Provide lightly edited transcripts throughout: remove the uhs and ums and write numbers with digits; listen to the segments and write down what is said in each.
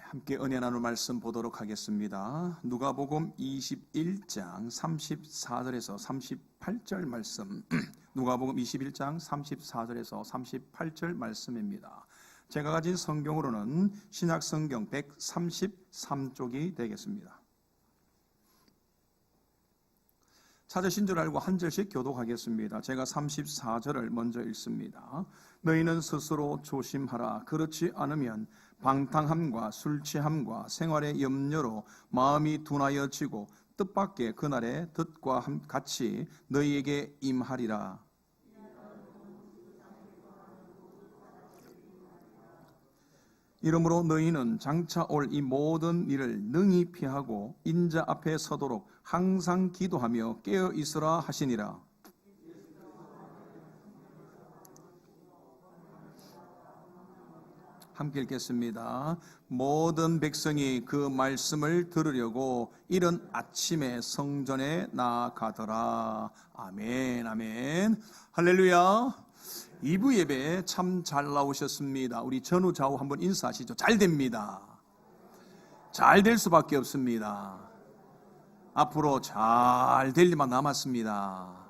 함께 은혜 나눌 말씀 보도록 하겠습니다. 누가복음 21장 34절에서 38절 말씀. 누가복음 21장 34절에서 38절 말씀입니다. 제가 가진 성경으로는 신약성경 133쪽이 되겠습니다. 찾으신 줄 알고 한 절씩 교독하겠습니다. 제가 34절을 먼저 읽습니다. 너희는 스스로 조심하라. 그렇지 않으면 방탕함과 술취함과 생활의 염려로 마음이 둔하여지고 뜻밖의 그날의 덫과 같이 너희에게 임하리라. 이러므로 너희는 장차 올 이 모든 일을 능히 피하고 인자 앞에 서도록 항상 기도하며 깨어 있으라 하시니라. 함께 읽겠습니다. 모든 백성이 그 말씀을 들으려고 이른 아침에 성전에 나아가더라. 아멘, 아멘. 할렐루야. 2부 예배 참 잘 나오셨습니다. 우리 전후 좌우 한번 인사하시죠. 잘 됩니다. 잘 될 수밖에 없습니다. 앞으로 잘 될 일만 남았습니다.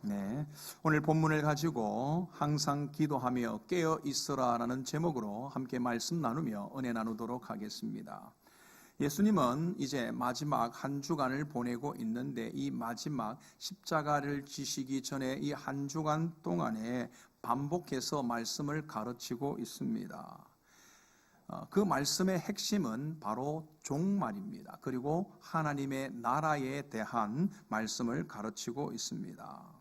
네, 오늘 본문을 가지고 항상 기도하며 깨어 있으라라는 제목으로 함께 말씀 나누며 은혜 나누도록 하겠습니다. 예수님은 이제 마지막 한 주간을 보내고 있는데 이 마지막 십자가를 지시기 전에 이 한 주간 동안에 반복해서 말씀을 가르치고 있습니다. 그 말씀의 핵심은 바로 종말입니다. 그리고 하나님의 나라에 대한 말씀을 가르치고 있습니다.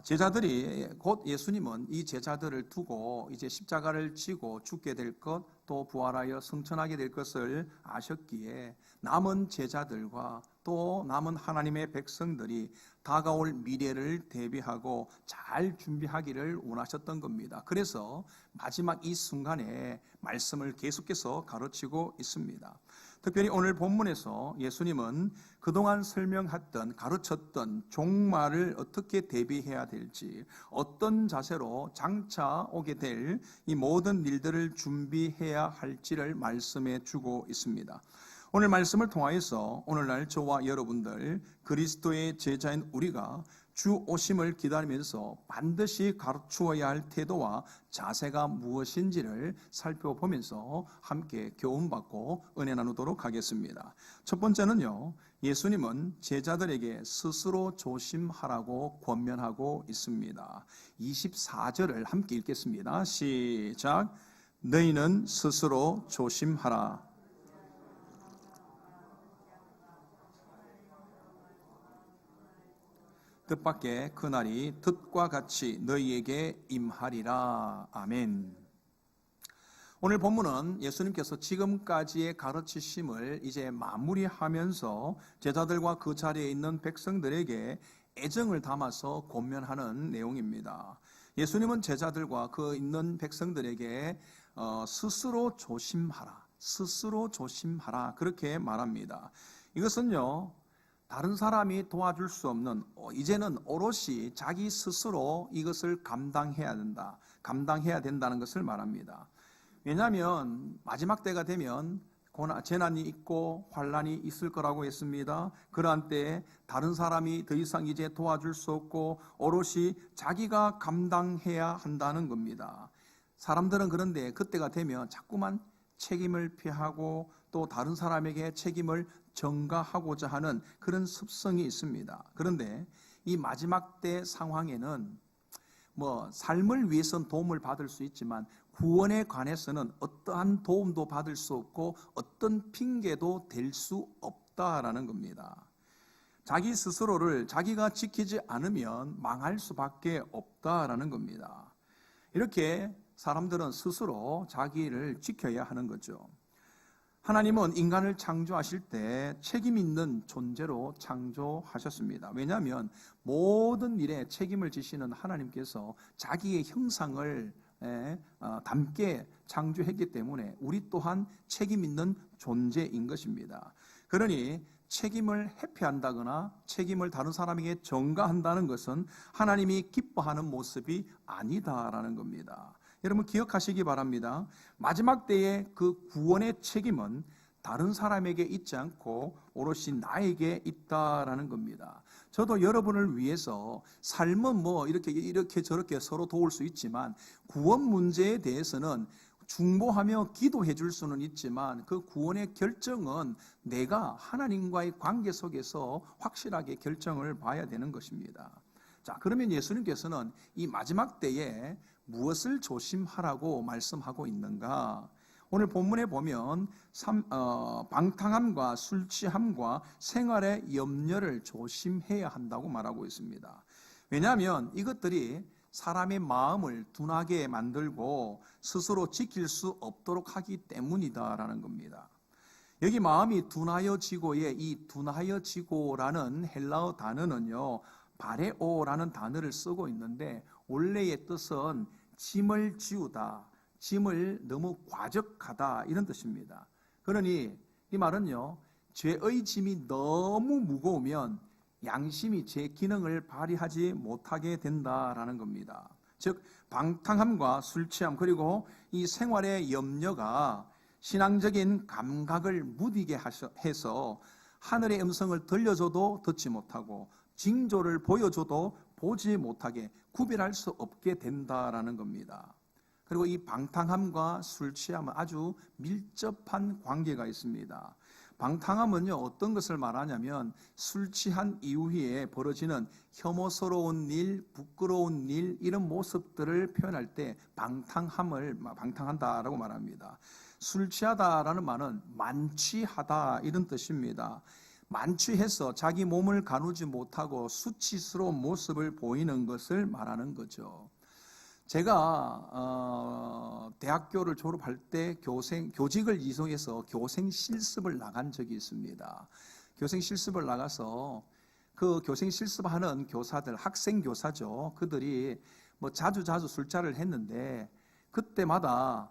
제자들이 곧 예수님은 이 제자들을 두고 이제 십자가를 지고 죽게 될 것, 또 부활하여 승천하게 될 것을 아셨기에 남은 제자들과 또 남은 하나님의 백성들이 다가올 미래를 대비하고 잘 준비하기를 원하셨던 겁니다. 그래서 마지막 이 순간에 말씀을 계속해서 가르치고 있습니다. 특별히 오늘 본문에서 예수님은 그동안 설명했던, 가르쳤던 종말을 어떻게 대비해야 될지, 어떤 자세로 장차 오게 될 이 모든 일들을 준비해야 할지를 말씀해 주고 있습니다. 오늘 말씀을 통하여서 오늘날 저와 여러분들 그리스도의 제자인 우리가 주 오심을 기다리면서 반드시 가르치어야 할 태도와 자세가 무엇인지를 살펴보면서 함께 교훈받고 은혜 나누도록 하겠습니다. 첫 번째는요, 예수님은 제자들에게 스스로 조심하라고 권면하고 있습니다. 24절을 함께 읽겠습니다. 시작. 너희는 스스로 조심하라. 뜻밖의 그날이 덫과 같이 너희에게 임하리라. 아멘. 오늘 본문은 예수님께서 지금까지의 가르치심을 이제 마무리하면서 제자들과 그 자리에 있는 백성들에게 애정을 담아서 권면하는 내용입니다. 예수님은 제자들과 그 있는 백성들에게 스스로 조심하라, 스스로 조심하라 그렇게 말합니다. 이것은요, 다른 사람이 도와줄 수 없는, 이제는 오롯이 자기 스스로 이것을 감당해야 된다는 것을 말합니다. 왜냐하면 마지막 때가 되면 재난이 있고 환란이 있을 거라고 했습니다. 그러한 때에 다른 사람이 더 이상 이제 도와줄 수 없고 오롯이 자기가 감당해야 한다는 겁니다. 사람들은 그런데 그때가 되면 자꾸만 책임을 피하고 또 다른 사람에게 책임을 전가하고자 하는 그런 습성이 있습니다. 그런데 이 마지막 때 상황에는 삶을 위해서는 도움을 받을 수 있지만 구원에 관해서는 어떠한 도움도 받을 수 없고 어떤 핑계도 될 수 없다라는 겁니다. 자기 스스로를 자기가 지키지 않으면 망할 수밖에 없다라는 겁니다. 이렇게 사람들은 스스로 자기를 지켜야 하는 거죠. 하나님은 인간을 창조하실 때 책임 있는 존재로 창조하셨습니다. 왜냐하면 모든 일에 책임을 지시는 하나님께서 자기의 형상을 담게 창조했기 때문에 우리 또한 책임 있는 존재인 것입니다. 그러니 책임을 회피한다거나 책임을 다른 사람에게 전가한다는 것은 하나님이 기뻐하는 모습이 아니다라는 겁니다. 여러분 기억하시기 바랍니다. 마지막 때의 그 구원의 책임은 다른 사람에게 있지 않고 오롯이 나에게 있다라는 겁니다. 저도 여러분을 위해서 삶은 뭐 이렇게 저렇게 서로 도울 수 있지만 구원 문제에 대해서는 중보하며 기도해 줄 수는 있지만 그 구원의 결정은 내가 하나님과의 관계 속에서 확실하게 결정을 봐야 되는 것입니다. 자, 그러면 예수님께서는 이 마지막 때에 무엇을 조심하라고 말씀하고 있는가? 오늘 본문에 보면 방탕함과 술 취함과 생활의 염려를 조심해야 한다고 말하고 있습니다. 왜냐하면 이것들이 사람의 마음을 둔하게 만들고 스스로 지킬 수 없도록 하기 때문이다라는 겁니다. 여기 마음이 둔하여지고의 이 둔하여지고라는 헬라어 단어는요, 바레오라는 단어를 쓰고 있는데 원래의 뜻은 짐을 지우다, 짐을 너무 과적하다 이런 뜻입니다. 그러니 이 말은요, 죄의 짐이 너무 무거우면 양심이 제 기능을 발휘하지 못하게 된다라는 겁니다. 즉 방탕함과 술 취함 그리고 이 생활의 염려가 신앙적인 감각을 무디게 해서 하늘의 음성을 들려줘도 듣지 못하고 징조를 보여줘도 보지 못하게 구별할 수 없게 된다라는 겁니다. 그리고 이 방탕함과 술 취함은 아주 밀접한 관계가 있습니다. 방탕함은요, 어떤 것을 말하냐면 술 취한 이후에 벌어지는 혐오스러운 일, 부끄러운 일 이런 모습들을 표현할 때 방탕한다라고 말합니다. 술 취하다라는 말은 만취하다 이런 뜻입니다. 만취해서 자기 몸을 가누지 못하고 수치스러운 모습을 보이는 것을 말하는 거죠. 제가 대학교를 졸업할 때 교직을 이송해서 교생 실습을 나간 적이 있습니다. 교생 실습을 나가서 그 교생 실습하는 교사들, 학생 교사죠. 그들이 뭐 자주 술자를 했는데 그때마다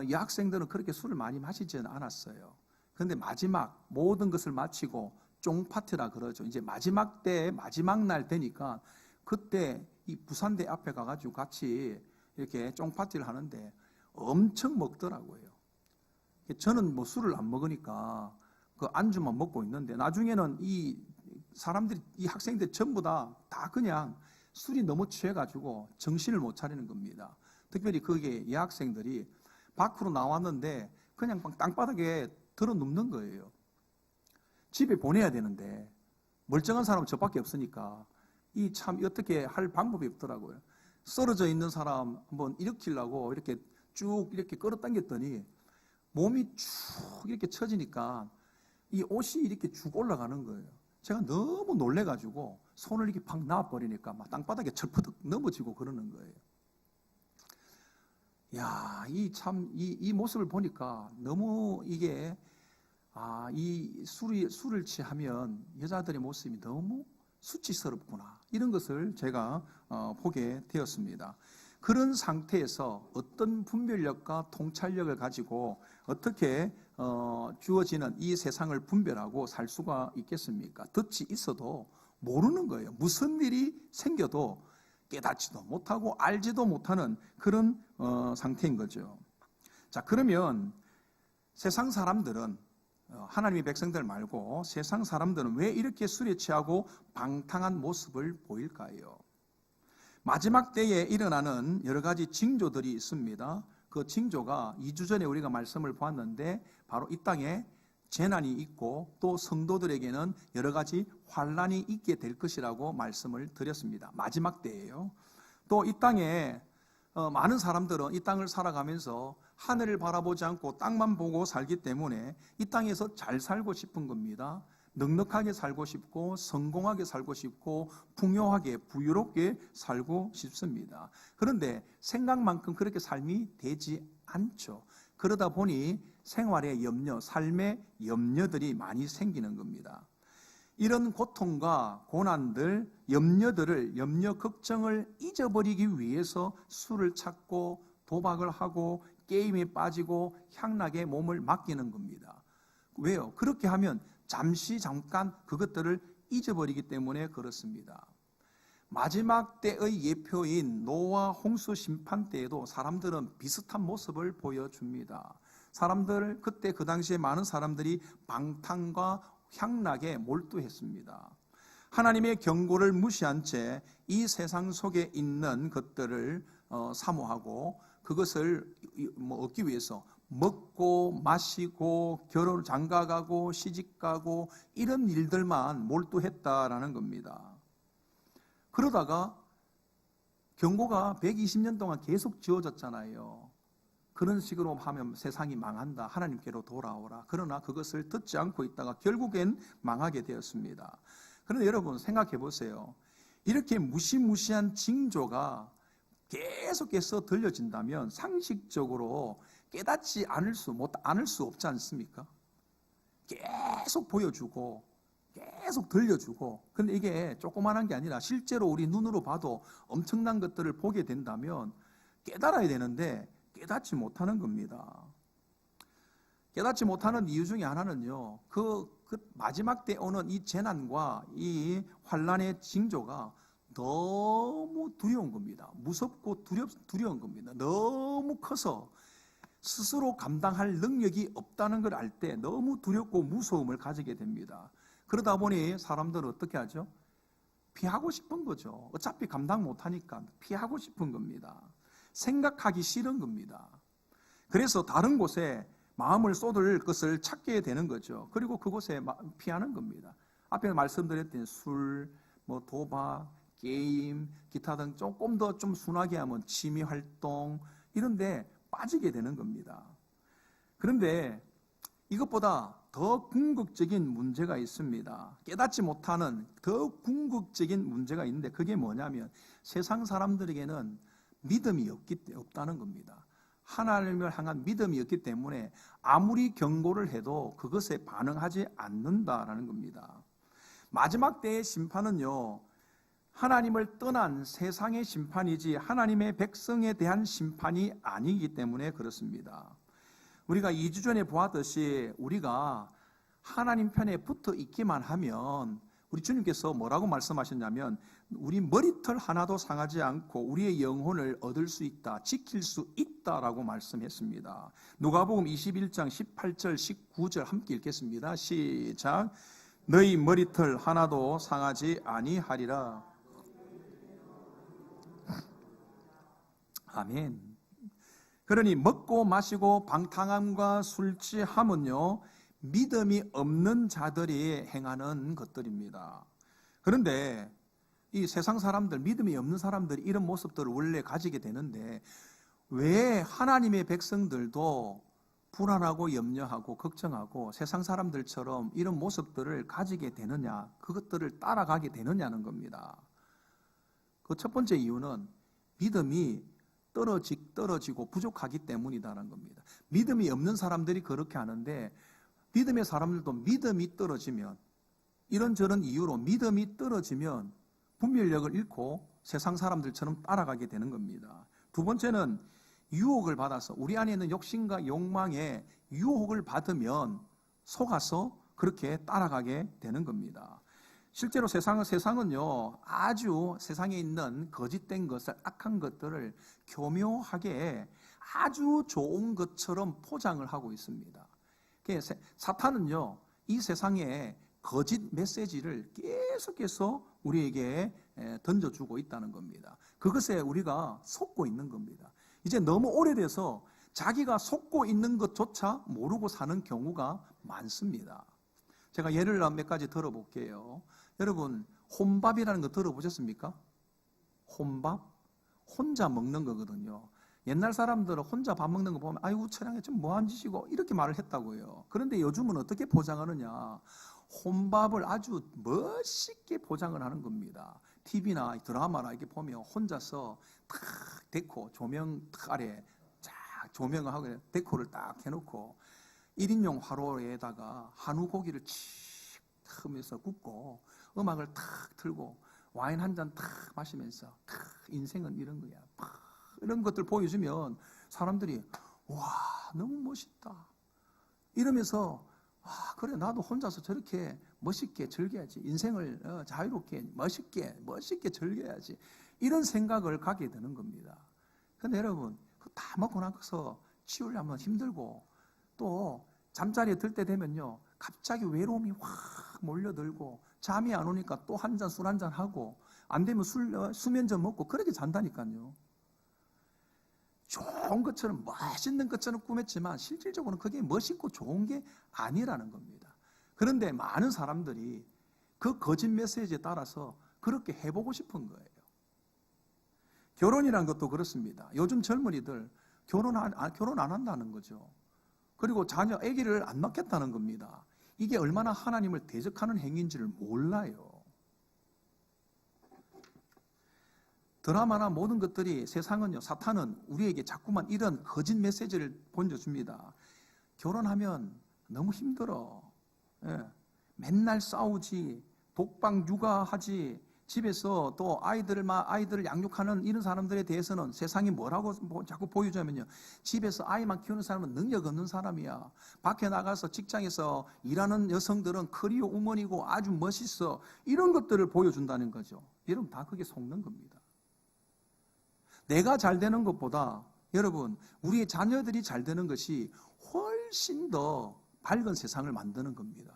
이 학생들은 그렇게 술을 많이 마시지는 않았어요. 그런데 마지막 모든 것을 마치고 쫑파티라 그러죠. 이제 마지막 날 되니까 그때 이 부산대 앞에 가가지고 같이 이렇게 쫑파티를 하는데 엄청 먹더라고요. 저는 뭐 술을 안 먹으니까 그 안주만 먹고 있는데 나중에는 이 사람들이, 이 학생들 전부 다 그냥 술이 너무 취해가지고 정신을 못 차리는 겁니다. 특별히 그게 여학생들이 밖으로 나왔는데 그냥 땅바닥에 들어 눕는 거예요. 집에 보내야 되는데 멀쩡한 사람은 저밖에 없으니까 이 참 어떻게 할 방법이 없더라고요. 쓰러져 있는 사람 한번 일으키려고 이렇게 쭉 이렇게 끌어당겼더니 몸이 쭉 이렇게 처지니까 이 옷이 이렇게 쭉 올라가는 거예요. 제가 너무 놀래가지고 손을 이렇게 팍 놔버리니까 막 땅바닥에 철푸덕 넘어지고 그러는 거예요. 야, 이 모습을 보니까 너무 이게 이 술을 취하면 여자들의 모습이 너무 수치스럽구나 이런 것을 제가 보게 되었습니다. 그런 상태에서 어떤 분별력과 통찰력을 가지고 어떻게 주어지는 이 세상을 분별하고 살 수가 있겠습니까? 덫이 있어도 모르는 거예요. 무슨 일이 생겨도 깨닫지도 못하고 알지도 못하는 그런 상태인 거죠. 자, 그러면 세상 사람들은 하나님의 백성들 말고 세상 사람들은 왜 이렇게 술에 취하고 방탕한 모습을 보일까요? 마지막 때에 일어나는 여러 가지 징조들이 있습니다. 그 징조가 2주 전에 우리가 말씀을 보았는데 바로 이 땅에 재난이 있고 또 성도들에게는 여러 가지 환난이 있게 될 것이라고 말씀을 드렸습니다. 마지막 때예요. 또 이 땅에 많은 사람들은 이 땅을 살아가면서 하늘을 바라보지 않고 땅만 보고 살기 때문에 이 땅에서 잘 살고 싶은 겁니다. 넉넉하게 살고 싶고 성공하게 살고 싶고 풍요하게 부유롭게 살고 싶습니다. 그런데 생각만큼 그렇게 삶이 되지 않죠. 그러다 보니 생활의 염려, 삶의 염려들이 많이 생기는 겁니다. 이런 고통과 고난들, 염려, 걱정을 잊어버리기 위해서 술을 찾고 도박을 하고 게임에 빠지고 향락에 몸을 맡기는 겁니다. 왜요? 그렇게 하면 잠깐 그것들을 잊어버리기 때문에 그렇습니다. 마지막 때의 예표인 노아 홍수 심판 때에도 사람들은 비슷한 모습을 보여줍니다. 사람들, 그때 그 당시에 많은 사람들이 방탕과 향락에 몰두했습니다. 하나님의 경고를 무시한 채 이 세상 속에 있는 것들을 사모하고 그것을 얻기 위해서 먹고 마시고 결혼 장가가고 시집가고 이런 일들만 몰두했다라는 겁니다. 그러다가 경고가 120년 동안 계속 지어졌잖아요. 그런 식으로 하면 세상이 망한다, 하나님께로 돌아오라. 그러나 그것을 듣지 않고 있다가 결국엔 망하게 되었습니다. 그런데 여러분 생각해 보세요. 이렇게 무시무시한 징조가 계속해서 들려진다면 상식적으로 깨닫지 않을 수 없지 않습니까? 계속 보여주고 계속 들려주고, 근데 이게 조그만한 게 아니라 실제로 우리 눈으로 봐도 엄청난 것들을 보게 된다면 깨달아야 되는데 깨닫지 못하는 겁니다. 깨닫지 못하는 이유 중에 하나는요, 그 마지막 때 오는 이 재난과 이 환란의 징조가 너무 두려운 겁니다. 무섭고 두려운 겁니다. 너무 커서 스스로 감당할 능력이 없다는 걸 알 때 너무 두렵고 무서움을 가지게 됩니다. 그러다 보니 사람들은 어떻게 하죠? 피하고 싶은 거죠. 어차피 감당 못하니까 피하고 싶은 겁니다. 생각하기 싫은 겁니다. 그래서 다른 곳에 마음을 쏟을 것을 찾게 되는 거죠. 그리고 그곳에 피하는 겁니다. 앞에 말씀드렸던 술, 도박, 게임, 기타 등 조금 더 좀 순하게 하면 취미 활동 이런 데 빠지게 되는 겁니다. 그런데 이것보다 더 궁극적인 문제가 있습니다. 깨닫지 못하는 더 궁극적인 문제가 있는데 그게 뭐냐면 세상 사람들에게는 믿음이 없다는 겁니다. 하나님을 향한 믿음이 없기 때문에 아무리 경고를 해도 그것에 반응하지 않는다라는 겁니다. 마지막 때의 심판은요, 하나님을 떠난 세상의 심판이지 하나님의 백성에 대한 심판이 아니기 때문에 그렇습니다. 우리가 2주 전에 보았듯이 우리가 하나님 편에 붙어 있기만 하면 우리 주님께서 뭐라고 말씀하셨냐면 우리 머리털 하나도 상하지 않고 우리의 영혼을 얻을 수 있다, 지킬 수 있다라고 말씀했습니다. 누가복음 21장 18절 19절 함께 읽겠습니다. 시작. 너희 머리털 하나도 상하지 아니하리라. 아멘. 그러니 먹고 마시고 방탕함과 술 취함은요, 믿음이 없는 자들이 행하는 것들입니다. 그런데 이 세상 사람들, 믿음이 없는 사람들이 이런 모습들을 원래 가지게 되는데 왜 하나님의 백성들도 불안하고 염려하고 걱정하고 세상 사람들처럼 이런 모습들을 가지게 되느냐, 그것들을 따라가게 되느냐는 겁니다. 그 첫 번째 이유는 믿음이 떨어지고 부족하기 때문이다라는 겁니다. 믿음이 없는 사람들이 그렇게 하는데 믿음의 사람들도 믿음이 떨어지면, 이런저런 이유로 믿음이 떨어지면 분별력을 잃고 세상 사람들처럼 따라가게 되는 겁니다. 두 번째는 유혹을 받아서, 우리 안에 있는 욕심과 욕망에 유혹을 받으면 속아서 그렇게 따라가게 되는 겁니다. 실제로 세상은요, 아주 세상에 있는 거짓된 것을, 악한 것들을 교묘하게 아주 좋은 것처럼 포장을 하고 있습니다. 사탄은요, 이 세상에 거짓 메시지를 계속해서 우리에게 던져주고 있다는 겁니다. 그것에 우리가 속고 있는 겁니다. 이제 너무 오래돼서 자기가 속고 있는 것조차 모르고 사는 경우가 많습니다. 제가 예를 몇 가지 들어볼게요. 여러분, 혼밥이라는 거 들어보셨습니까? 혼밥? 혼자 먹는 거거든요. 옛날 사람들은 혼자 밥 먹는 거 보면 아이고 천양에 좀 뭐한 짓이고 이렇게 말을 했다고요. 그런데 요즘은 어떻게 포장하느냐, 혼밥을 아주 멋있게 포장을 하는 겁니다. TV나 드라마나 이렇게 보면 혼자서 탁 데코, 조명 탁 아래 쫙 조명을 하고 데코를 딱 해놓고 1인용 화로에다가 한우 고기를 칙 하면서 굽고 음악을 탁 틀고 와인 한 잔 탁 마시면서 인생은 이런 거야, 이런 것들 보여주면 사람들이 와 너무 멋있다 이러면서 그래 나도 혼자서 저렇게 멋있게 즐겨야지. 인생을 자유롭게 멋있게 즐겨야지. 이런 생각을 갖게 되는 겁니다. 근데 여러분 다 먹고 나서 치우려면 힘들고 또 잠자리에 들 때 되면요 갑자기 외로움이 확 몰려들고 잠이 안 오니까 또 한 잔 술 한 잔 하고 안 되면 수면제 먹고 그렇게 잔다니까요. 좋은 것처럼 멋있는 것처럼 꾸몄지만 실질적으로는 그게 멋있고 좋은 게 아니라는 겁니다. 그런데 많은 사람들이 그 거짓 메시지에 따라서 그렇게 해보고 싶은 거예요. 결혼이란 것도 그렇습니다. 요즘 젊은이들 결혼 안 한다는 거죠. 그리고 자녀, 아기를 안 낳겠다는 겁니다. 이게 얼마나 하나님을 대적하는 행위인지를 몰라요. 드라마나 모든 것들이 세상은요, 사탄은 우리에게 자꾸만 이런 거짓 메시지를 보여줍니다. 결혼하면 너무 힘들어. 맨날 싸우지, 독방 육아하지, 집에서 또 아이들을 양육하는 이런 사람들에 대해서는 세상이 뭐라고 자꾸 보여주냐면요. 집에서 아이만 키우는 사람은 능력 없는 사람이야. 밖에 나가서 직장에서 일하는 여성들은 커리어 우먼이고 아주 멋있어. 이런 것들을 보여준다는 거죠. 여러분 다 그게 속는 겁니다. 내가 잘 되는 것보다 여러분 우리의 자녀들이 잘 되는 것이 훨씬 더 밝은 세상을 만드는 겁니다.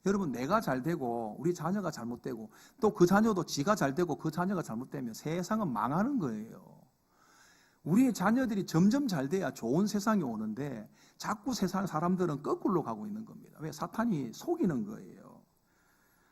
여러분 내가 잘 되고 우리 자녀가 잘못되고 또 그 자녀도 지가 잘 되고 그 자녀가 잘못되면 세상은 망하는 거예요. 우리의 자녀들이 점점 잘 돼야 좋은 세상이 오는데 자꾸 세상 사람들은 거꾸로 가고 있는 겁니다. 왜? 사탄이 속이는 거예요.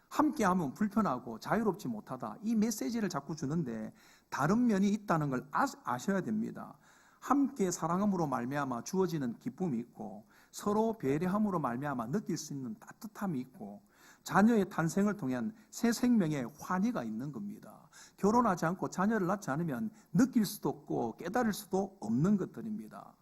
함께하면 불편하고 자유롭지 못하다. 이 메시지를 자꾸 주는데 다른 면이 있다는 걸 아셔야 됩니다. 함께 사랑함으로 말미암아 주어지는 기쁨이 있고 서로 배려함으로 말미암아 느낄 수 있는 따뜻함이 있고 자녀의 탄생을 통한 새 생명의 환희가 있는 겁니다. 결혼하지 않고 자녀를 낳지 않으면 느낄 수도 없고 깨달을 수도 없는 것들입니다.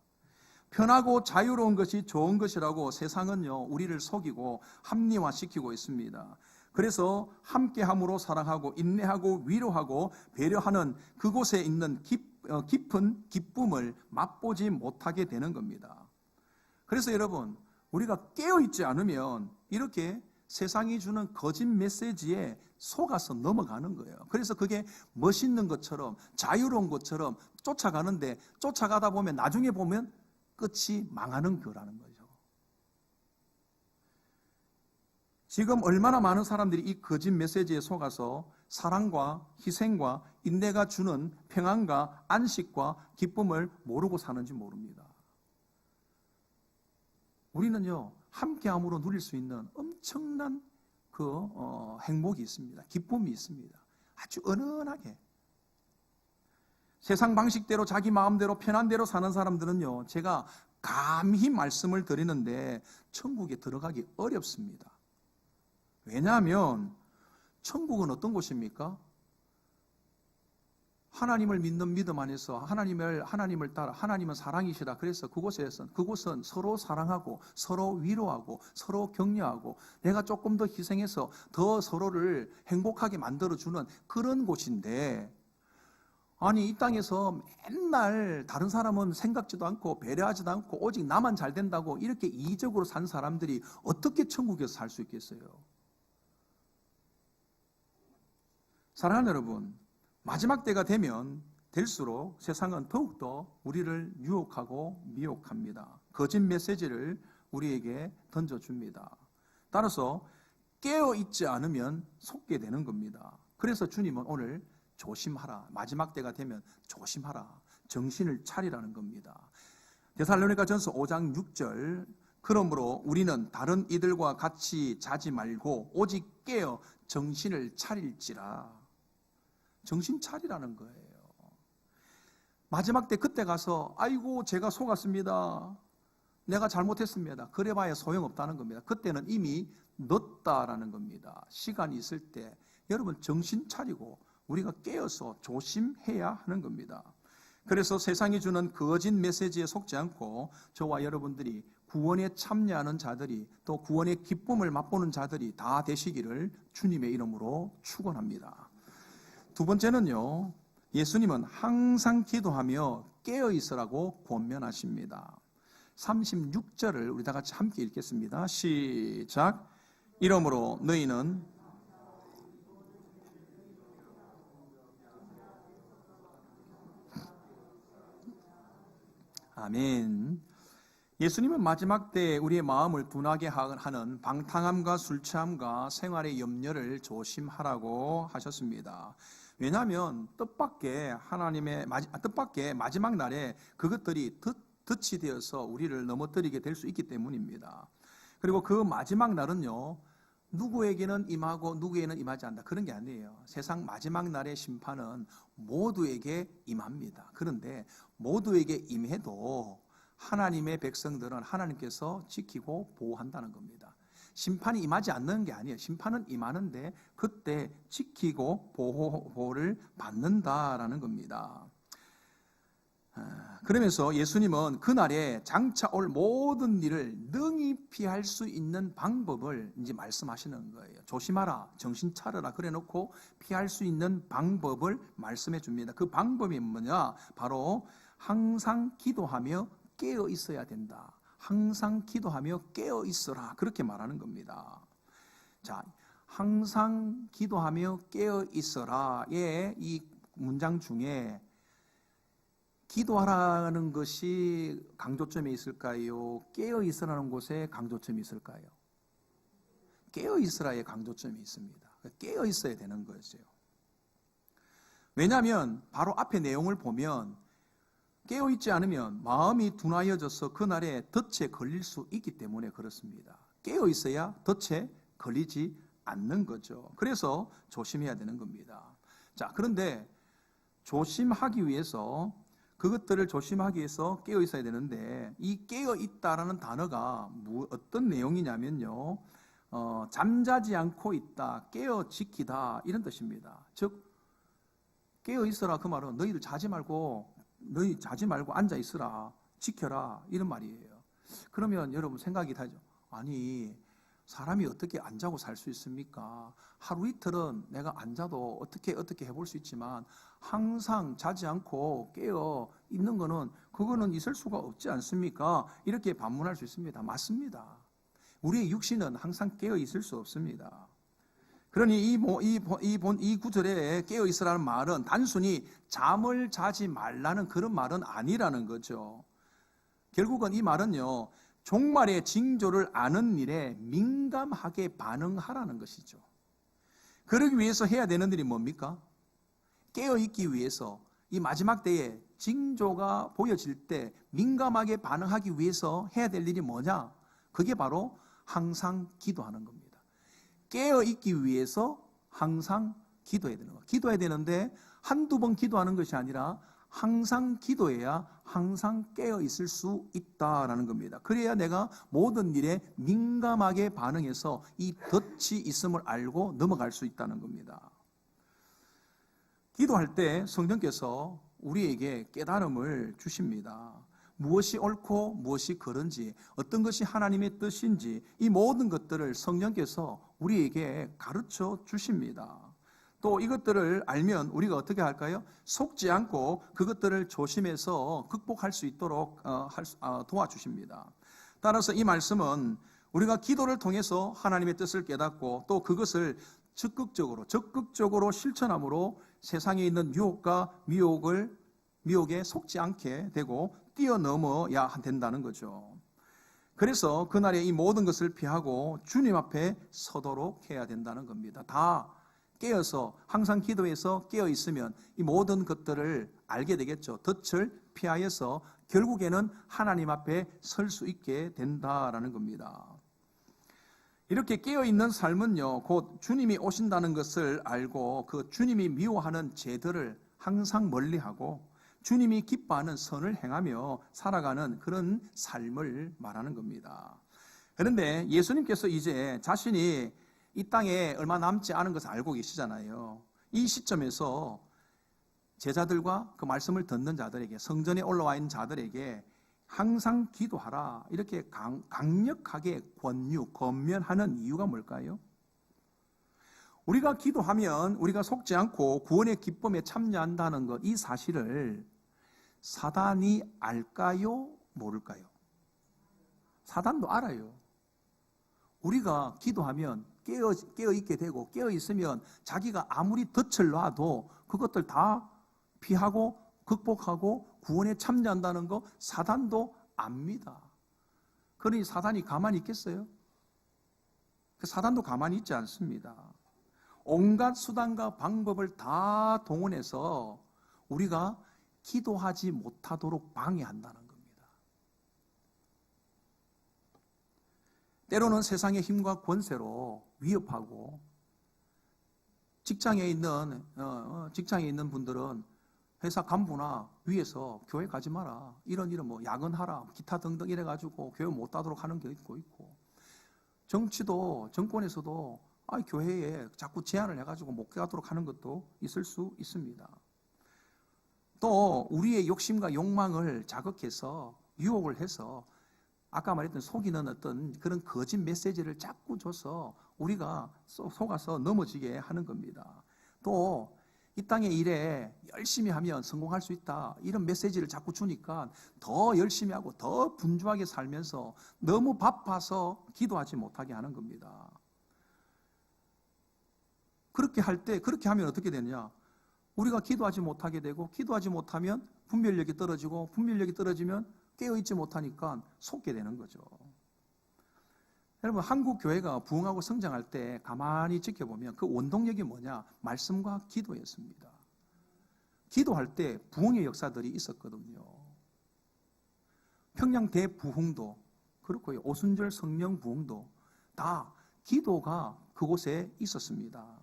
편하고 자유로운 것이 좋은 것이라고 세상은요 우리를 속이고 합리화시키고 있습니다. 그래서 함께함으로 사랑하고 인내하고 위로하고 배려하는 그곳에 있는 깊은 기쁨을 맛보지 못하게 되는 겁니다. 그래서 여러분 우리가 깨어있지 않으면 이렇게 세상이 주는 거짓 메시지에 속아서 넘어가는 거예요. 그래서 그게 멋있는 것처럼 자유로운 것처럼 쫓아가는데 쫓아가다 보면 나중에 보면 끝이 망하는 거라는 거죠. 지금 얼마나 많은 사람들이 이 거짓 메시지에 속아서 사랑과 희생과 인내가 주는 평안과 안식과 기쁨을 모르고 사는지 모릅니다. 우리는요 함께함으로 누릴 수 있는 엄청난 행복이 있습니다. 기쁨이 있습니다. 아주 은은하게 세상 방식대로 자기 마음대로 편한 대로 사는 사람들은요 제가 감히 말씀을 드리는데 천국에 들어가기 어렵습니다. 왜냐하면 천국은 어떤 곳입니까? 하나님을 믿는 믿음 안에서 하나님을 따라 하나님은 사랑이시다. 그래서 그곳은 서로 사랑하고 서로 위로하고 서로 격려하고 내가 조금 더 희생해서 더 서로를 행복하게 만들어주는 그런 곳인데 아니 이 땅에서 맨날 다른 사람은 생각지도 않고 배려하지도 않고 오직 나만 잘 된다고 이렇게 이기적으로 산 사람들이 어떻게 천국에서 살 수 있겠어요? 사랑하는 여러분, 마지막 때가 되면 될수록 세상은 더욱더 우리를 유혹하고 미혹합니다. 거짓 메시지를 우리에게 던져줍니다. 따라서 깨어있지 않으면 속게 되는 겁니다. 그래서 주님은 오늘 조심하라. 마지막 때가 되면 조심하라. 정신을 차리라는 겁니다. 데살로니가전서 5장 6절 그러므로 우리는 다른 이들과 같이 자지 말고 오직 깨어 정신을 차릴지라. 정신 차리라는 거예요. 마지막 때 그때 가서 아이고 제가 속았습니다. 내가 잘못했습니다. 그래봐야 소용없다는 겁니다. 그때는 이미 늦다라는 겁니다. 시간이 있을 때 여러분 정신 차리고 우리가 깨어서 조심해야 하는 겁니다. 그래서 세상이 주는 거짓 메시지에 속지 않고 저와 여러분들이 구원에 참여하는 자들이 또 구원의 기쁨을 맛보는 자들이 다 되시기를 주님의 이름으로 축원합니다. 두 번째는요, 예수님은 항상 기도하며 깨어있으라고 권면하십니다. 36절을 우리 다 같이 함께 읽겠습니다. 시작. 이러므로 너희는 아멘. 예수님은 마지막 때에 우리의 마음을 둔하게 하는 방탕함과 술취함과 생활의 염려를 조심하라고 하셨습니다. 왜냐하면 뜻밖의 마지막 날에 그것들이 덫이 되어서 우리를 넘어뜨리게 될 수 있기 때문입니다. 그리고 그 마지막 날은요, 누구에게는 임하고 누구에게는 임하지 않는다, 그런 게 아니에요. 세상 마지막 날의 심판은 모두에게 임합니다. 그런데 모두에게 임해도 하나님의 백성들은 하나님께서 지키고 보호한다는 겁니다. 심판이 임하지 않는 게 아니에요. 심판은 임하는데 그때 지키고 보호를 받는다라는 겁니다. 그러면서 예수님은 그날에 장차 올 모든 일을 능히 피할 수 있는 방법을 이제 말씀하시는 거예요. 조심하라, 정신 차려라 그래 놓고 피할 수 있는 방법을 말씀해 줍니다. 그 방법이 뭐냐? 바로 항상 기도하며 깨어 있어야 된다. 항상 기도하며 깨어 있어라, 그렇게 말하는 겁니다. 자, 항상 기도하며 깨어 있어라의 이 문장 중에 기도하라는 것이 강조점이 있을까요? 깨어 있으라는 곳에 강조점이 있을까요? 깨어 있으라에 강조점이 있습니다. 깨어 있어야 되는 거죠. 왜냐하면 바로 앞에 내용을 보면 깨어있지 않으면 마음이 둔하여져서 그날에 덫에 걸릴 수 있기 때문에 그렇습니다. 깨어있어야 덫에 걸리지 않는 거죠. 그래서 조심해야 되는 겁니다. 자, 그런데 조심하기 위해서, 그것들을 조심하기 위해서 깨어있어야 되는데, 이 깨어있다라는 단어가 어떤 내용이냐면요, 잠자지 않고 있다, 깨어 지키다, 이런 뜻입니다. 즉 깨어있어라, 그 말은 너희 자지 말고 앉아 있으라, 지켜라, 이런 말이에요. 그러면 여러분 생각이 다죠. 아니, 사람이 어떻게 안 자고 살 수 있습니까? 하루 이틀은 내가 안 자도 어떻게 해볼 수 있지만 항상 자지 않고 깨어 있는 그거는 있을 수가 없지 않습니까? 이렇게 반문할 수 있습니다. 맞습니다. 우리의 육신은 항상 깨어 있을 수 없습니다. 그러니 이 구절에 깨어 있으라는 말은 단순히 잠을 자지 말라는 그런 말은 아니라는 거죠. 결국은 이 말은요, 종말의 징조를 아는 일에 민감하게 반응하라는 것이죠. 그러기 위해서 해야 되는 일이 뭡니까? 깨어 있기 위해서 이 마지막 때에 징조가 보여질 때 민감하게 반응하기 위해서 해야 될 일이 뭐냐? 그게 바로 항상 기도하는 겁니다. 깨어 있기 위해서 항상 기도해야 되는 거예요. 기도해야 되는데 한두 번 기도하는 것이 아니라 항상 기도해야 항상 깨어 있을 수 있다라는 겁니다. 그래야 내가 모든 일에 민감하게 반응해서 이 덫이 있음을 알고 넘어갈 수 있다는 겁니다. 기도할 때 성령께서 우리에게 깨달음을 주십니다. 무엇이 옳고 무엇이 그른지, 어떤 것이 하나님의 뜻인지, 이 모든 것들을 성령께서 우리에게 가르쳐 주십니다. 또 이것들을 알면 우리가 어떻게 할까요? 속지 않고 그것들을 조심해서 극복할 수 있도록 도와주십니다. 따라서 이 말씀은 우리가 기도를 통해서 하나님의 뜻을 깨닫고 또 그것을 적극적으로 실천함으로 세상에 있는 유혹과 미혹에 속지 않게 되고 뛰어넘어야 된다는 거죠. 그래서 그날에 이 모든 것을 피하고 주님 앞에 서도록 해야 된다는 겁니다. 다 깨어서 항상 기도해서 깨어 있으면 이 모든 것들을 알게 되겠죠. 덫을 피하여서 결국에는 하나님 앞에 설 수 있게 된다라는 겁니다. 이렇게 깨어있는 삶은요, 곧 주님이 오신다는 것을 알고 그 주님이 미워하는 죄들을 항상 멀리하고 주님이 기뻐하는 선을 행하며 살아가는 그런 삶을 말하는 겁니다. 그런데 예수님께서 이제 자신이 이 땅에 얼마 남지 않은 것을 알고 계시잖아요. 이 시점에서 제자들과 그 말씀을 듣는 자들에게, 성전에 올라와 있는 자들에게 항상 기도하라, 이렇게 강력하게 권면하는 이유가 뭘까요? 우리가 기도하면 우리가 속지 않고 구원의 기쁨에 참여한다는 것, 이 사실을 사단이 알까요? 모를까요? 사단도 알아요. 우리가 기도하면 깨어 있게 되고, 깨어 있으면 자기가 아무리 덫을 놔도 그것들 다 피하고 극복하고 구원에 참여한다는 거 사단도 압니다. 그러니 사단이 가만히 있겠어요? 사단도 가만히 있지 않습니다. 온갖 수단과 방법을 다 동원해서 우리가 기도하지 못하도록 방해한다는 겁니다. 때로는 세상의 힘과 권세로 위협하고, 직장에 있는 분들은 회사 간부나 위에서 교회 가지 마라, 이런 뭐 야근하라, 기타 등등 이래가지고 교회 못 가도록 하는 게 있고, 정권에서도 교회에 자꾸 제한을 해가지고 못 가도록 하는 것도 있을 수 있습니다. 또 우리의 욕심과 욕망을 자극해서 유혹을 해서 아까 말했던 속이는 어떤 그런 거짓 메시지를 자꾸 줘서 우리가 속아서 넘어지게 하는 겁니다. 또 이 땅의 일에 열심히 하면 성공할 수 있다, 이런 메시지를 자꾸 주니까 더 열심히 하고 더 분주하게 살면서 너무 바빠서 기도하지 못하게 하는 겁니다. 그렇게 하면 어떻게 되느냐? 우리가 기도하지 못하게 되고, 기도하지 못하면 분별력이 떨어지고, 분별력이 떨어지면 깨어있지 못하니까 속게 되는 거죠. 여러분, 한국 교회가 부흥하고 성장할 때 가만히 지켜보면 그 원동력이 뭐냐? 말씀과 기도였습니다. 기도할 때 부흥의 역사들이 있었거든요. 평양 대부흥도 그렇고요, 오순절 성령 부흥도 다 기도가 그곳에 있었습니다.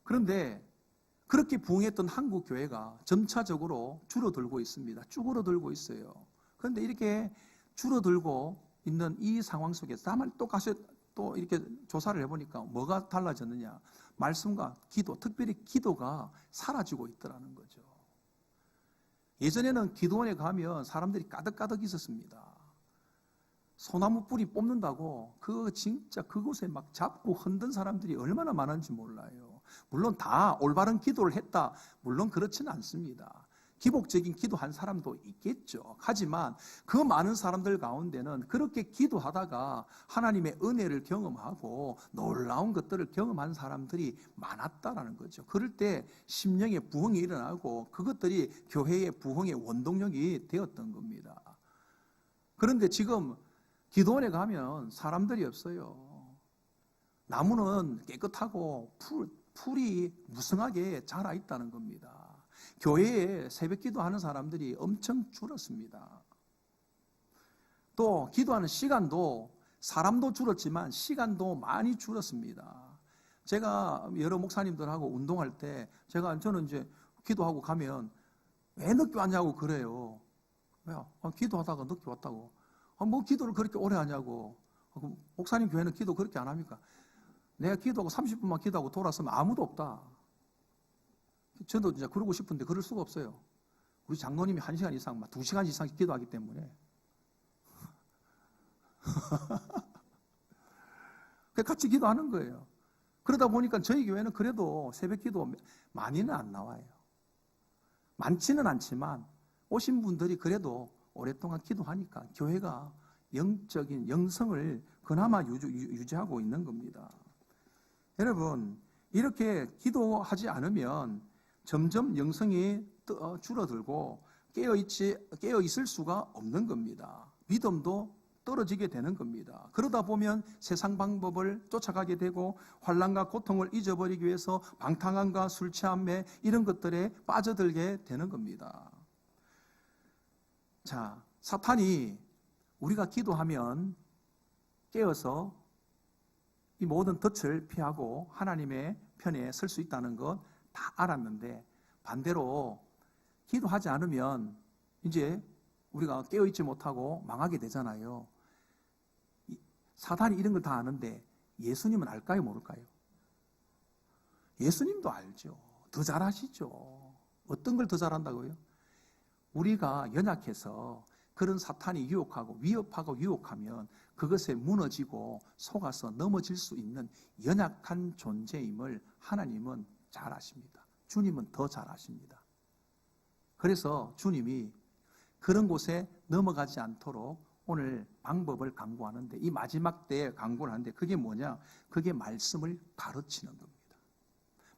그런데 그렇게 부흥했던 한국 교회가 점차적으로 줄어들고 있습니다. 쭈그러들고 있어요. 그런데 이렇게 줄어들고 있는 이 상황 속에서 다만 또 이렇게 조사를 해보니까 뭐가 달라졌느냐? 말씀과 기도, 특별히 기도가 사라지고 있더라는 거죠. 예전에는 기도원에 가면 사람들이 가득가득 있었습니다. 소나무 뿌리 뽑는다고 진짜 그곳에 막 잡고 흔든 사람들이 얼마나 많은지 몰라요. 물론 다 올바른 기도를 했다, 물론 그렇지는 않습니다. 기복적인 기도한 사람도 있겠죠. 하지만 그 많은 사람들 가운데는 그렇게 기도하다가 하나님의 은혜를 경험하고 놀라운 것들을 경험한 사람들이 많았다라는 거죠. 그럴 때 심령의 부흥이 일어나고 그것들이 교회의 부흥의 원동력이 되었던 겁니다. 그런데 지금 기도원에 가면 사람들이 없어요. 나무는 깨끗하고 풀이 무성하게 자라 있다는 겁니다. 교회에 새벽 기도하는 사람들이 엄청 줄었습니다. 또 기도하는 시간도, 사람도 줄었지만 시간도 많이 줄었습니다. 제가 여러 목사님들하고 운동할 때 저는 이제 기도하고 가면 왜 늦게 왔냐고 그래요. 왜요? 기도하다가 늦게 왔다고. 뭐 기도를 그렇게 오래 하냐고. 목사님 교회는 기도 그렇게 안 합니까? 내가 기도하고 30분만 기도하고 돌아서면 아무도 없다. 저도 진짜 그러고 싶은데 그럴 수가 없어요. 우리 장로님이 1시간 이상, 2시간 이상 기도하기 때문에. 같이 기도하는 거예요. 그러다 보니까 저희 교회는 그래도 새벽 기도 많이는 안 나와요. 많지는 않지만 오신 분들이 그래도 오랫동안 기도하니까 교회가 영적인 영성을 그나마 유지하고 있는 겁니다. 여러분, 이렇게 기도하지 않으면 점점 영성이 줄어들고 깨어 있을 수가 없는 겁니다. 믿음도 떨어지게 되는 겁니다. 그러다 보면 세상 방법을 쫓아가게 되고 환난과 고통을 잊어버리기 위해서 방탕함과 술 취함에 이런 것들에 빠져들게 되는 겁니다. 자, 사탄이 우리가 기도하면 깨어서 이 모든 덫을 피하고 하나님의 편에 설 수 있다는 것 다 알았는데, 반대로 기도하지 않으면 이제 우리가 깨어있지 못하고 망하게 되잖아요. 사탄이 이런 걸 다 아는데 예수님은 알까요, 모를까요? 예수님도 알죠. 더 잘 아시죠. 어떤 걸 더 잘한다고요? 우리가 연약해서 그런 사탄이 유혹하고 위협하고 유혹하면 그것에 무너지고 속아서 넘어질 수 있는 연약한 존재임을 하나님은 잘 아십니다. 주님은 더 잘 아십니다. 그래서 주님이 그런 곳에 넘어가지 않도록 오늘 방법을 강구하는데, 이 마지막 때에 강구를 하는데 그게 뭐냐? 그게 말씀을 가르치는 겁니다.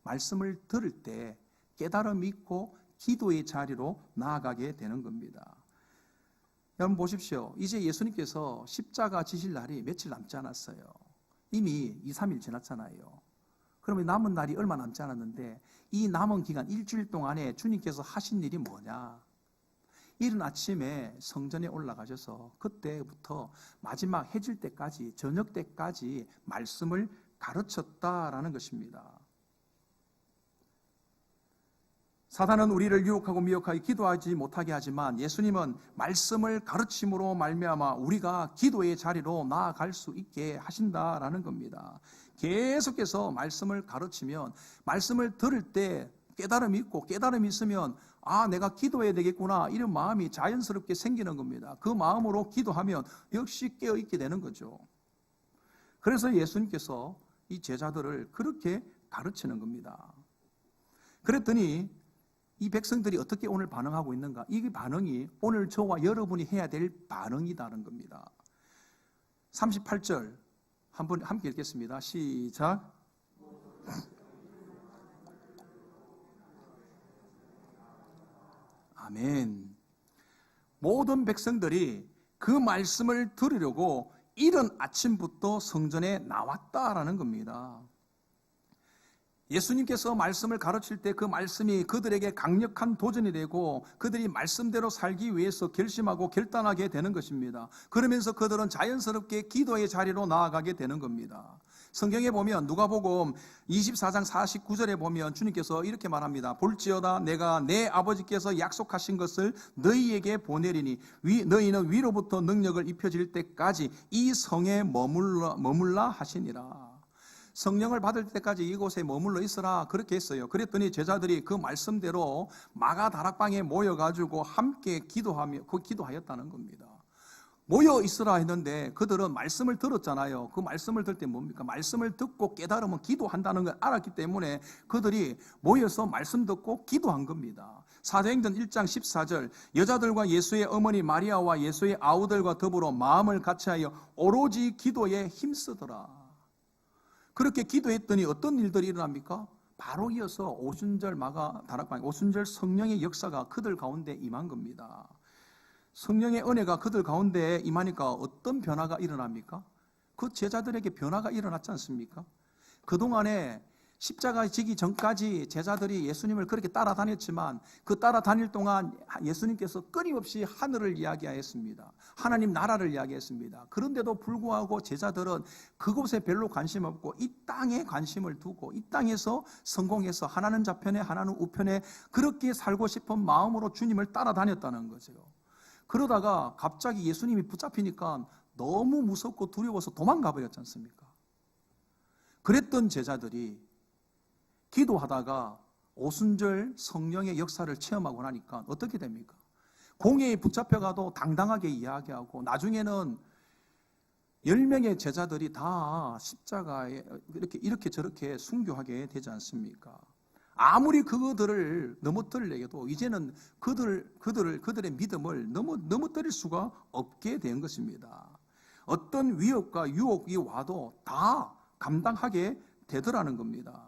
말씀을 들을 때 깨달음이 있고 기도의 자리로 나아가게 되는 겁니다. 여러분 보십시오. 이제 예수님께서 십자가 지실 날이 며칠 남지 않았어요. 이미 2, 3일 지났잖아요. 그러면 남은 날이 얼마 남지 않았는데, 이 남은 기간 일주일 동안에 주님께서 하신 일이 뭐냐? 이른 아침에 성전에 올라가셔서 그때부터 마지막 해질 때까지, 저녁 때까지 말씀을 가르쳤다라는 것입니다. 사단은 우리를 유혹하고 미혹하여 기도하지 못하게 하지만, 예수님은 말씀을 가르침으로 말미암아 우리가 기도의 자리로 나아갈 수 있게 하신다라는 겁니다. 계속해서 말씀을 가르치면, 말씀을 들을 때 깨달음이 있고, 깨달음이 있으면 내가 기도해야 되겠구나, 이런 마음이 자연스럽게 생기는 겁니다. 그 마음으로 기도하면 역시 깨어있게 되는 거죠. 그래서 예수님께서 이 제자들을 그렇게 가르치는 겁니다. 그랬더니 이 백성들이 어떻게 오늘 반응하고 있는가? 이 반응이 오늘 저와 여러분이 해야 될 반응이다는 겁니다. 38절 한번 함께 읽겠습니다. 시작. 아멘. 모든 백성들이 그 말씀을 들으려고 이른 아침부터 성전에 나왔다라는 겁니다. 예수님께서 말씀을 가르칠 때 그 말씀이 그들에게 강력한 도전이 되고, 그들이 말씀대로 살기 위해서 결심하고 결단하게 되는 것입니다. 그러면서 그들은 자연스럽게 기도의 자리로 나아가게 되는 겁니다. 성경에 보면 누가복음 24장 49절에 보면 주님께서 이렇게 말합니다. 볼지어다 내가 내 아버지께서 약속하신 것을 너희에게 보내리니 너희는 위로부터 능력을 입혀질 때까지 이 성에 머물라 하시니라. 성령을 받을 때까지 이곳에 머물러 있으라, 그렇게 했어요. 그랬더니 제자들이 그 말씀대로 마가 다락방에 모여가지고 함께 기도하였다는 겁니다. 모여 있으라 했는데 그들은 말씀을 들었잖아요. 그 말씀을 들을 때 뭡니까? 말씀을 듣고 깨달으면 기도한다는 걸 알았기 때문에 그들이 모여서 말씀 듣고 기도한 겁니다. 사도행전 1장 14절, 여자들과 예수의 어머니 마리아와 예수의 아우들과 더불어 마음을 같이하여 오로지 기도에 힘쓰더라. 그렇게 기도했더니 어떤 일들이 일어납니까? 바로 이어서 오순절 마가 다락방, 오순절 성령의 역사가 그들 가운데 임한 겁니다. 성령의 은혜가 그들 가운데 임하니까 어떤 변화가 일어납니까? 그 제자들에게 변화가 일어났지 않습니까? 그동안에 십자가 지기 전까지 제자들이 예수님을 그렇게 따라다녔지만, 그 따라다닐 동안 예수님께서 끊임없이 하늘을 이야기하였습니다. 하나님 나라를 이야기했습니다. 그런데도 불구하고 제자들은 그곳에 별로 관심 없고 이 땅에 관심을 두고 이 땅에서 성공해서 하나는 좌편에 하나는 우편에 그렇게 살고 싶은 마음으로 주님을 따라다녔다는 거죠. 그러다가 갑자기 예수님이 붙잡히니까 너무 무섭고 두려워서 도망가 버렸지 않습니까? 그랬던 제자들이 기도하다가 오순절 성령의 역사를 체험하고 나니까 어떻게 됩니까? 공회에 붙잡혀가도 당당하게 이야기하고, 나중에는 10명의 제자들이 다 십자가에 이렇게 저렇게 순교하게 되지 않습니까? 아무리 그들을 넘어뜨리려도 이제는 그들의 믿음을 넘어뜨릴 수가 없게 된 것입니다. 어떤 위협과 유혹이 와도 다 감당하게 되더라는 겁니다.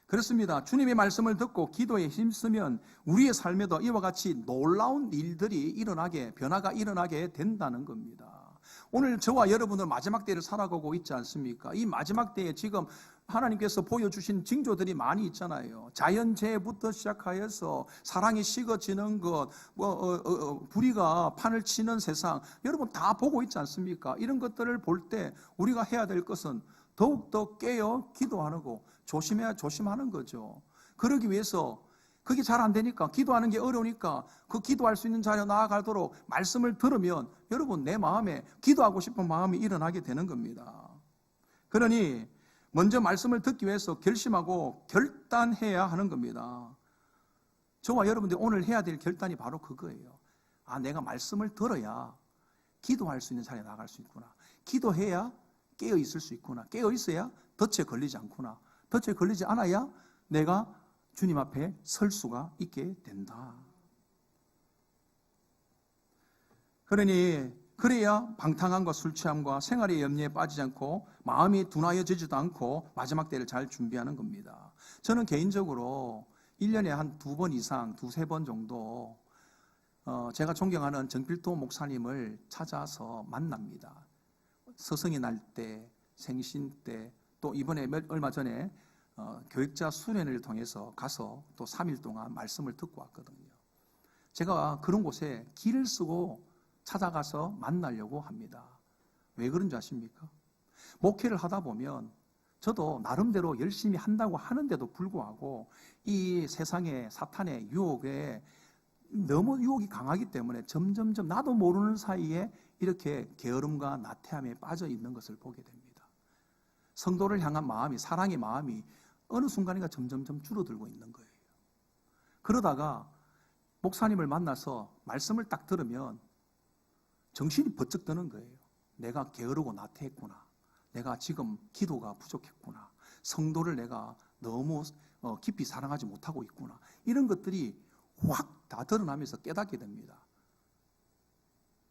그렇습니다. 주님의 말씀을 듣고 기도에 힘쓰면 우리의 삶에도 이와 같이 놀라운 일들이 변화가 일어나게 된다는 겁니다. 오늘 저와 여러분은 마지막 때를 살아가고 있지 않습니까? 이 마지막 때에 지금 하나님께서 보여주신 징조들이 많이 있잖아요. 자연재해부터 시작하여서 사랑이 식어지는 것, 불의가 판을 치는 세상, 여러분 다 보고 있지 않습니까? 이런 것들을 볼 때 우리가 해야 될 것은 더욱더 깨어 기도하고 조심하는 거죠. 그러기 위해서 그게 잘 안 되니까, 기도하는 게 어려우니까 그 기도할 수 있는 자리로 나아가도록 말씀을 들으면 여러분 내 마음에 기도하고 싶은 마음이 일어나게 되는 겁니다. 그러니 먼저 말씀을 듣기 위해서 결심하고 결단해야 하는 겁니다. 저와 여러분들이 오늘 해야 될 결단이 바로 그거예요. 내가 말씀을 들어야 기도할 수 있는 자리에 나갈 수 있구나. 기도해야 깨어 있을 수 있구나. 깨어 있어야 덫에 걸리지 않구나. 덫에 걸리지 않아야 내가 주님 앞에 설 수가 있게 된다. 그러니 그래야 방탕함과 술 취함과 생활의 염려에 빠지지 않고 마음이 둔하여지지도 않고 마지막 때를 잘 준비하는 겁니다. 저는 개인적으로 1년에 한 2번 이상, 2-3번 정도 제가 존경하는 정필도 목사님을 찾아서 만납니다. 서성이 날 때, 생신 때, 또 이번에 얼마 전에 교육자 수련회를 통해서 가서 또 3일 동안 말씀을 듣고 왔거든요. 제가 그런 곳에 길을 쓰고 찾아가서 만나려고 합니다. 왜 그런지 아십니까? 목회를 하다 보면 저도 나름대로 열심히 한다고 하는데도 불구하고 이 세상의 사탄의 유혹에 너무 유혹이 강하기 때문에 점점점 나도 모르는 사이에 이렇게 게으름과 나태함에 빠져 있는 것을 보게 됩니다. 성도를 향한 마음이, 사랑의 마음이 어느 순간인가 점점점 줄어들고 있는 거예요. 그러다가 목사님을 만나서 말씀을 딱 들으면 정신이 번쩍 드는 거예요. 내가 게으르고 나태했구나. 내가 지금 기도가 부족했구나. 성도를 내가 너무 깊이 사랑하지 못하고 있구나. 이런 것들이 확 다 드러나면서 깨닫게 됩니다.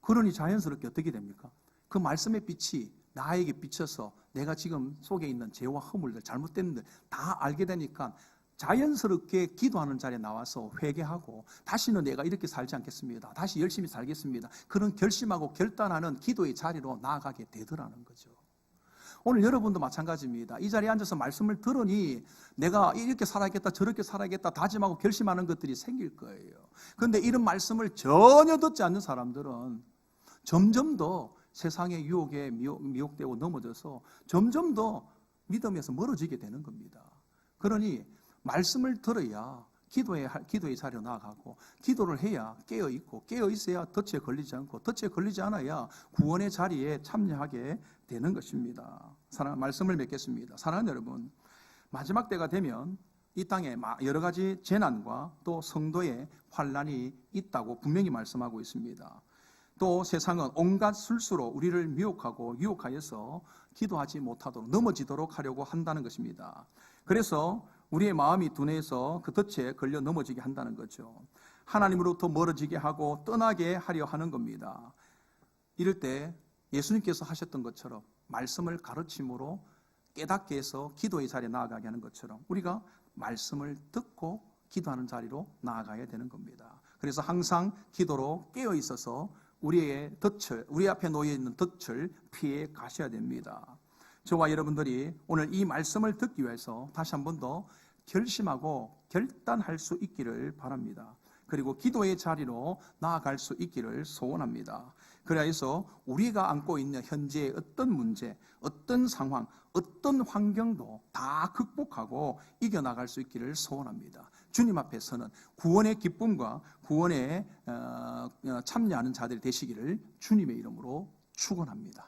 그러니 자연스럽게 어떻게 됩니까? 그 말씀의 빛이 나에게 비쳐서 내가 지금 속에 있는 죄와 허물들, 잘못된 들 다 알게 되니까 자연스럽게 기도하는 자리에 나와서 회개하고 다시는 내가 이렇게 살지 않겠습니다. 다시 열심히 살겠습니다. 그런 결심하고 결단하는 기도의 자리로 나아가게 되더라는 거죠. 오늘 여러분도 마찬가지입니다. 이 자리에 앉아서 말씀을 들으니 내가 이렇게 살아야겠다, 저렇게 살아야겠다 다짐하고 결심하는 것들이 생길 거예요. 그런데 이런 말씀을 전혀 듣지 않는 사람들은 점점 더 세상의 유혹에 미혹되고 넘어져서 점점 더 믿음에서 멀어지게 되는 겁니다. 그러니 말씀을 들어야 기도의 자리로 나아가고 기도를 해야 깨어있고 깨어있어야 덫에 걸리지 않고 덫에 걸리지 않아야 구원의 자리에 참여하게 되는 것입니다. 말씀을 맺겠습니다. 사랑하는 여러분, 마지막 때가 되면 이 땅에 여러 가지 재난과 또 성도의 환난이 있다고 분명히 말씀하고 있습니다. 또 세상은 온갖 술수로 우리를 미혹하고 유혹하여서 기도하지 못하도록 넘어지도록 하려고 한다는 것입니다. 그래서 우리의 마음이 둔해서 그 덫에 걸려 넘어지게 한다는 거죠. 하나님으로부터 멀어지게 하고 떠나게 하려 하는 겁니다. 이럴 때 예수님께서 하셨던 것처럼 말씀을 가르침으로 깨닫게 해서 기도의 자리에 나아가게 하는 것처럼 우리가 말씀을 듣고 기도하는 자리로 나아가야 되는 겁니다. 그래서 항상 기도로 깨어 있어서 우리 앞에 놓여 있는 덫을 피해 가셔야 됩니다. 저와 여러분들이 오늘 이 말씀을 듣기 위해서 다시 한 번 더 결심하고 결단할 수 있기를 바랍니다. 그리고 기도의 자리로 나아갈 수 있기를 소원합니다. 그래서 우리가 안고 있는 현재의 어떤 문제, 어떤 상황, 어떤 환경도 다 극복하고 이겨나갈 수 있기를 소원합니다. 주님 앞에서는 구원의 기쁨과 구원에 참여하는 자들이 되시기를 주님의 이름으로 축원합니다.